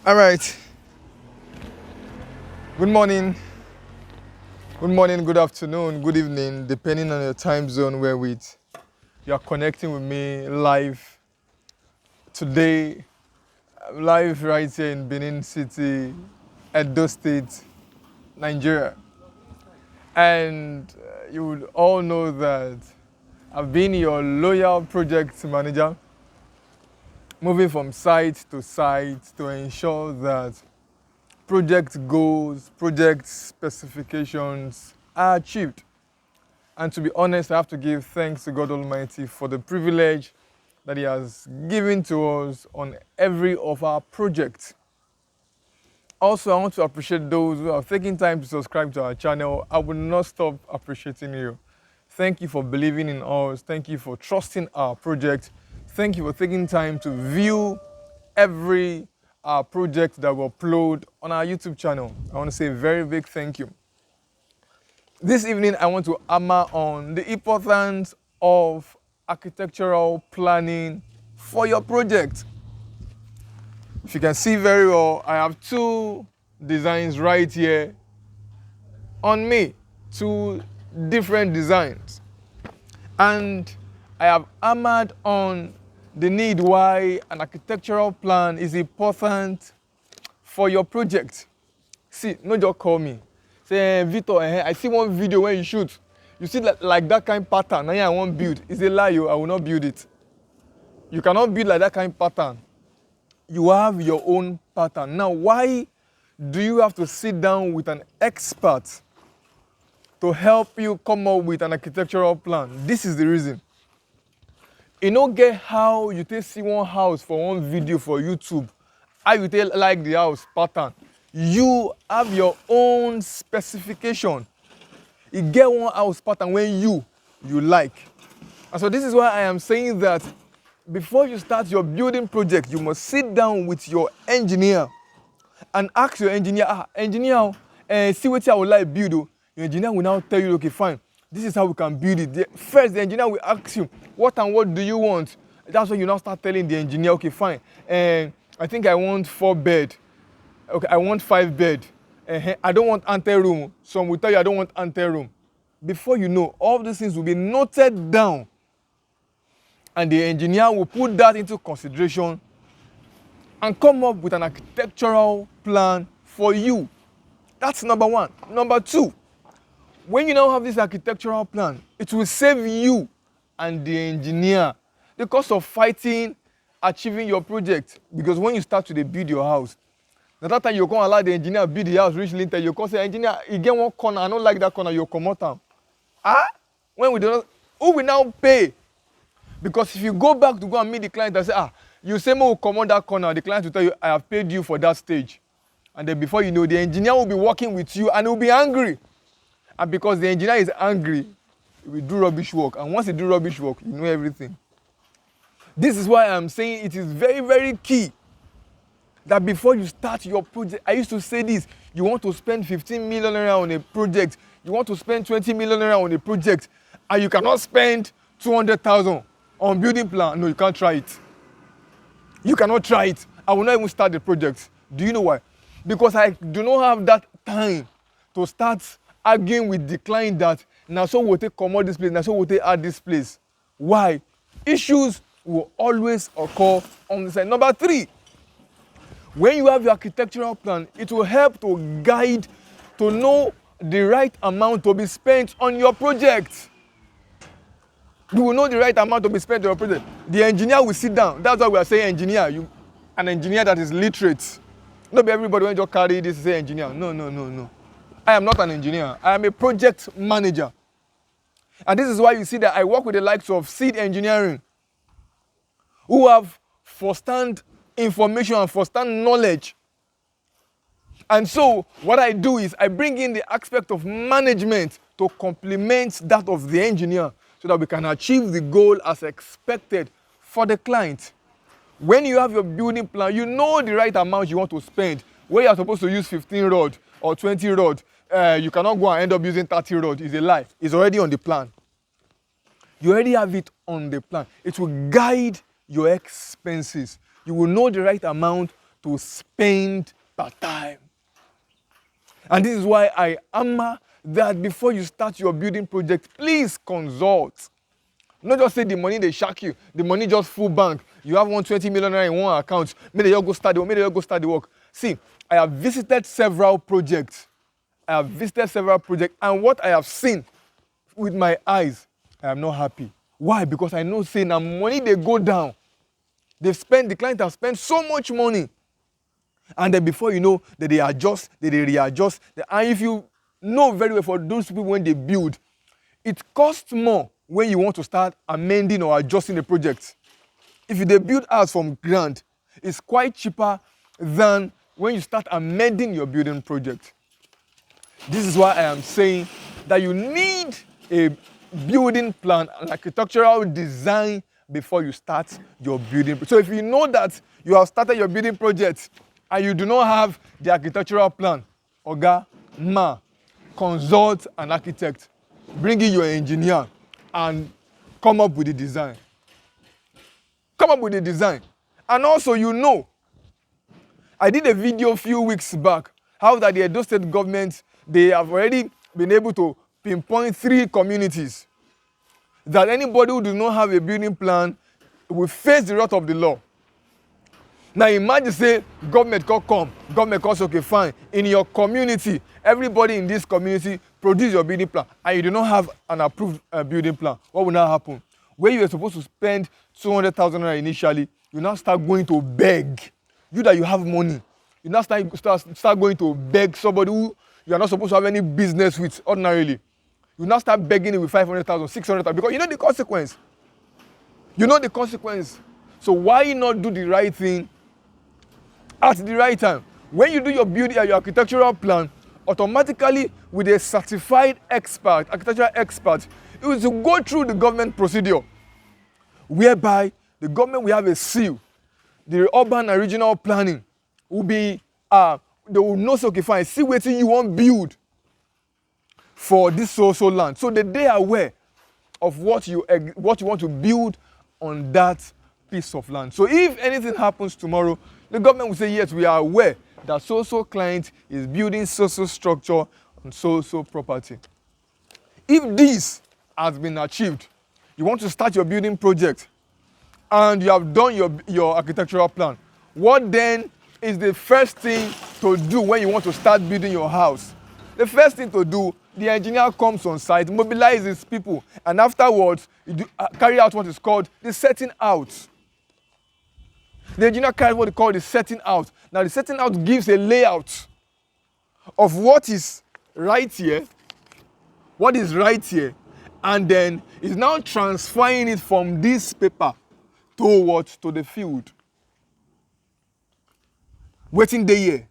All right. Good morning. Good morning, good afternoon, good evening, depending on your time zone wherewith you are connecting with me live today. I'm live right here in Benin City, Edo State, Nigeria. And you would all know that I've been your loyal project manager, moving from site to site to ensure that project goals, project specifications are achieved. And to be honest, I have to give thanks to God Almighty for the privilege that He has given to us on every of our projects. Also, I want to appreciate those who have taken time to subscribe to our channel. I will not stop appreciating you. Thank you for believing in us. Thank you for trusting our project. Thank you for taking time to view every project that we upload on our YouTube channel. I want to say a very big thank you. This evening, I want to hammer on the importance of architectural planning for your project. If you can see very well, I have two designs right here on me, two different designs. And I have hammered on the need why an architectural plan is important for your project. See, no just call me. Say, Victor, I see one video when you shoot. You see like that kind of pattern, now I won't build. It's a lie, I will not build it. You cannot build like that kind of pattern. You have your own pattern. Now, why do you have to sit down with an expert to help you come up with an architectural plan? This is the reason. You don't get how you take see one house for one video for YouTube. How you take like the house pattern. You have your own specification. You get one house pattern when you like. And so this is why I am saying that before you start your building project, you must sit down with your engineer and ask your engineer, engineer, see what I would like build. Your engineer will now tell you, okay, fine, this is how we can build it. First, the engineer will ask you, what and what do you want? That's when you now start telling the engineer, okay, fine, I think I want 4 bed. Okay, I want 5 bed. I don't want ante-room. Some will tell you I don't want ante-room. Before you know, all these things will be noted down. And the engineer will put that into consideration and come up with an architectural plan for you. That's number one. Number two, when you now have this architectural plan, it will save you and the engineer the cost of fighting achieving your project. Because when you start to build your house, that time you can't allow the engineer build the house reach lintel. You can't say, engineer, you get one corner, I don't like that corner, you come out. When we do not, who will now pay? Because if you go back to go and meet the client and say, you say more will come on that corner, the client will tell you, I have paid you for that stage. And then before you know, the engineer will be working with you and he will be angry. And because the engineer is angry, he will do rubbish work. And once he do rubbish work, you know everything. This is why I'm saying it is very, very key that before you start your project, I used to say this, you want to spend 15 million naira on a project, you want to spend 20 million naira on a project, and you cannot spend 200,000 on building plan. No, you can't try it. You cannot try it. I will not even start the project. Do you know why? Because I do not have that time to start arguing with the client that now so we'll take commode this place, now so we'll take add this place. Why? Issues will always occur on the side. Number three, when you have your architectural plan, it will help to guide, to know the right amount to be spent on your project. You will know the right amount to be spent on your project. The engineer will sit down. That's why we are saying engineer. An engineer that is literate. Not everybody when you carry this say engineer. No. I am not an engineer. I am a project manager. And this is why you see that I work with the likes of Seed Engineering, who have first-hand information and first-hand knowledge. And so what I do is I bring in the aspect of management to complement that of the engineer so that we can achieve the goal as expected for the client. When you have your building plan, you know the right amount you want to spend. Where you are supposed to use 15 rod or 20 rod, you cannot go and end up using 30 rod. It's a lie. It's already on the plan. You already have it on the plan. It will guide your expenses. You will know the right amount to spend per time. And this is why I hammer that before you start your building project, please consult. Not just say the money they shack you, the money just full bank. You have 120 million naira in one account. Maybe you go start the work. Maybe you go start the work. See, I have visited several projects. And what I have seen with my eyes, I am not happy. Why? Because I know saying that money they go down. The client has spent so much money. And then before you know, that they adjust, that they readjust. And if you know very well for those people when they build, it costs more when you want to start amending or adjusting the project. If they build house from ground, it's quite cheaper than when you start amending your building project. This is why I am saying that you need a building plan, an architectural design before you start your building. So if you know that you have started your building project and you do not have the architectural plan, consult an architect, bring in your engineer and come up with the design. And also, I did a video a few weeks back how that the Edo State government, they have already been able to pinpoint 3 communities that anybody who does not have a building plan will face the wrath of the law. Now imagine say government say, okay, fine. In your community, everybody in this community produce your building plan and you do not have an approved building plan. What will now happen? Where you were supposed to spend 200,000 naira initially, you now start going to beg. You that you have money, you now start going to beg somebody who you are not supposed to have any business with ordinarily. You now start begging it with 500,000, 600,000 because you know the consequence. So why not do the right thing at the right time? When you do your building and your architectural plan, automatically with a certified expert, architectural expert, it will go through the government procedure, whereby the government will have a seal. The urban and regional planning will be, they will know, so okay, fine, see what you want build for this so land. So that they are aware of what you want to build on that piece of land. So if anything happens tomorrow, the government will say, yes, we are aware that so client is building so structure on so property. If this has been achieved, you want to start your building project and you have done your architectural plan, what then is the first thing to do when you want to start building your house? The first thing to do, the engineer comes on site, mobilizes people, and afterwards, you carry out what is called the setting out. The engineer carries what they call the setting out. Now, the setting out gives a layout of what is right here, and then is now transferring it from this paper to the field. Waiting the year,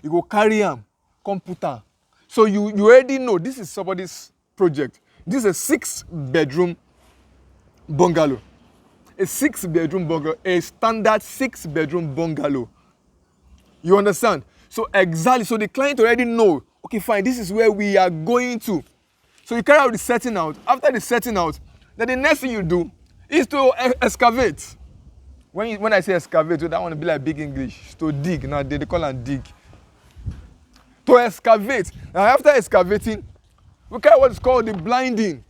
you go carry them, computer. So you already know this is somebody's project. This is a 6-bedroom bungalow. A 6-bedroom bungalow, a standard 6-bedroom bungalow. You understand? So exactly, so the client already know, okay, fine, this is where we are going to. So you carry out the setting out. After the setting out, then the next thing you do is to excavate. When I say excavate, that want to be like big English. To dig. Now they call it dig. To excavate. Now after excavating, we carry what is called the blinding.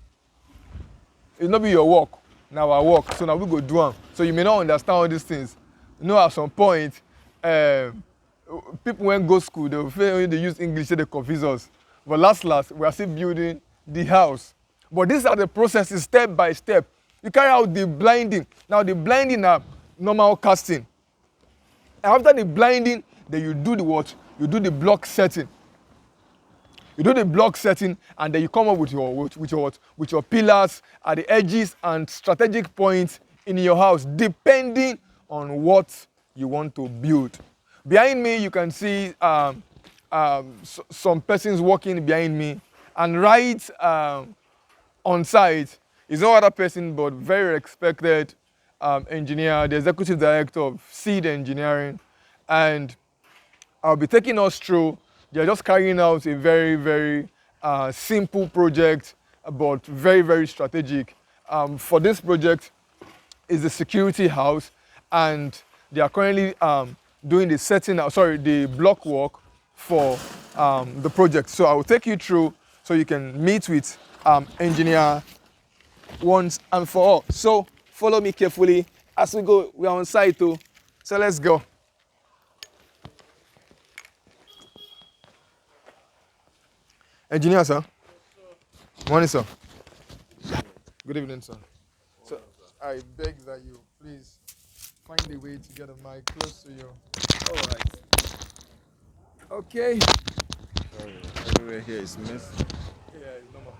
It's not be your work. Now our work. So now we go do them. So you may not understand all these things. You know, at some point, people when go school, they will fail when they use English, so they confuse us. But last, we are still building the house. But these are the processes step by step. You carry out the blinding. Now the blinding are normal casting. After the blinding, then you do the what? You do the block setting. You do the block setting, and then you come up with your pillars at the edges and strategic points in your house, depending on what you want to build. Behind me, you can see some persons working behind me, and right on site is no other person but very respected engineer, the executive director of Seed Engineering, and I'll be taking us through. They're just carrying out a very, very simple project, but very, very strategic. For this project is the security house, and they are currently doing the setting out, sorry, the block work for the project. So I will take you through so you can meet with engineer once and for all. So follow me carefully as we go. We are on site too. So let's go. Engineer, sir. Morning, sir. Good evening, sir. So I beg that you please find a way to get a mic close to you. All right. Okay. Sorry, everywhere here is messy. Yeah, it's normal.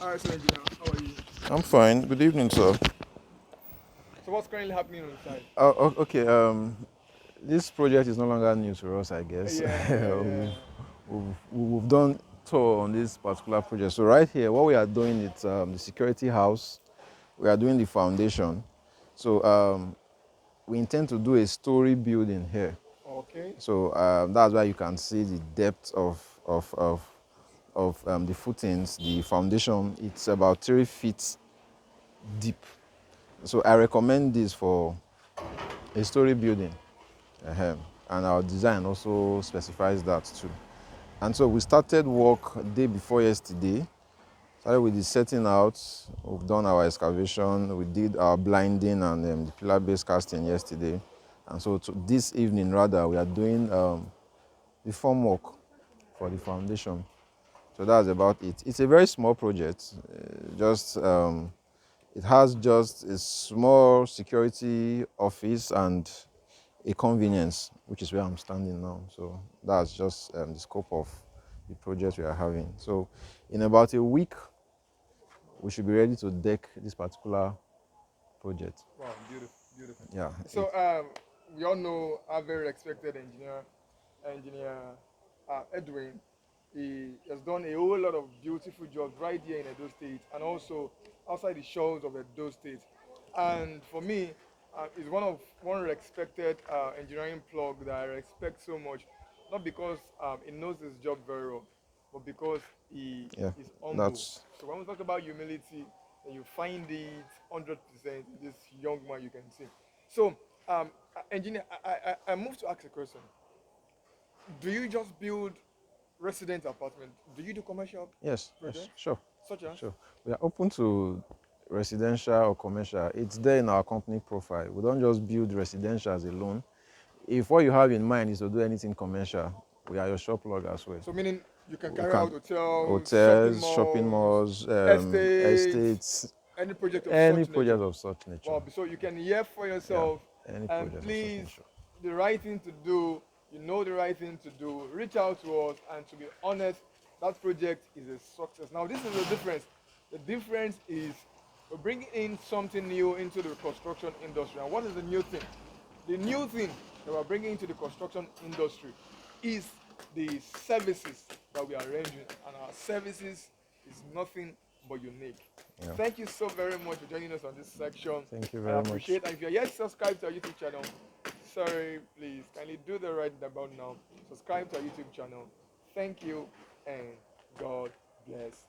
All right, so engineer, how are you? I'm fine. Good evening, sir. So what's currently happening on the side? Okay. This project is no longer new to us, I guess. Yeah, yeah, yeah. We've done tour on this particular project. So right here, what we are doing is the security house. We are doing the foundation. So we intend to do a story building here. Okay. So that's why you can see the depth of the footings, the foundation. It's about 3 feet deep. So I recommend this for a story building. And our design also specifies that too. And so we started work day before yesterday. Started with the setting out. We've done our excavation. We did our blinding and the pillar base casting yesterday. And so this evening, rather, we are doing the form work for the foundation. So that's about it. It's a very small project. It has just a small security office and a convenience, which is where I'm standing now. So that's just the scope of the project we are having. So in about a week, we should be ready to deck this particular project. Wow, beautiful, beautiful. Yeah. So we all know our very respected engineer Edwin. He has done a whole lot of beautiful jobs right here in Edo State and also outside the shores of Edo State. And for me, he's one respected engineering plug that I respect so much, not because he knows his job very well, but because he Yeah. is humble. That's So when we talk about humility, then you find it 100% in this young man you can see. So, engineer, I moved to ask a question. Do you just build resident apartment? Do you do commercial yes, projects sure, such as? sure. We are open to residential or commercial. It's there in our company profile. We don't just build residential as alone. If what you have in mind is to do anything commercial, we are your shop log as well. So meaning you can We carry can out hotels, hotels, shopping malls, estates, estates, any project of any such nature. project of such nature. Well, so you can hear for Yeah, yourself, any and project of such please, nature. the right thing to do, you know the right thing to do, reach out to us, and to be honest, that project is a success. Now, this is the difference. The difference is we're bringing in something new into the construction industry. And what is the new thing? The new thing that we're bringing into the construction industry is the services that we are rendering, and our services is nothing but unique. Yeah. Thank you so very much for joining us on this section. Thank you I very much. appreciate it. And if you're yet subscribed to our YouTube channel, sorry, please kindly do the right about now. Subscribe to our YouTube channel. Thank you and God bless.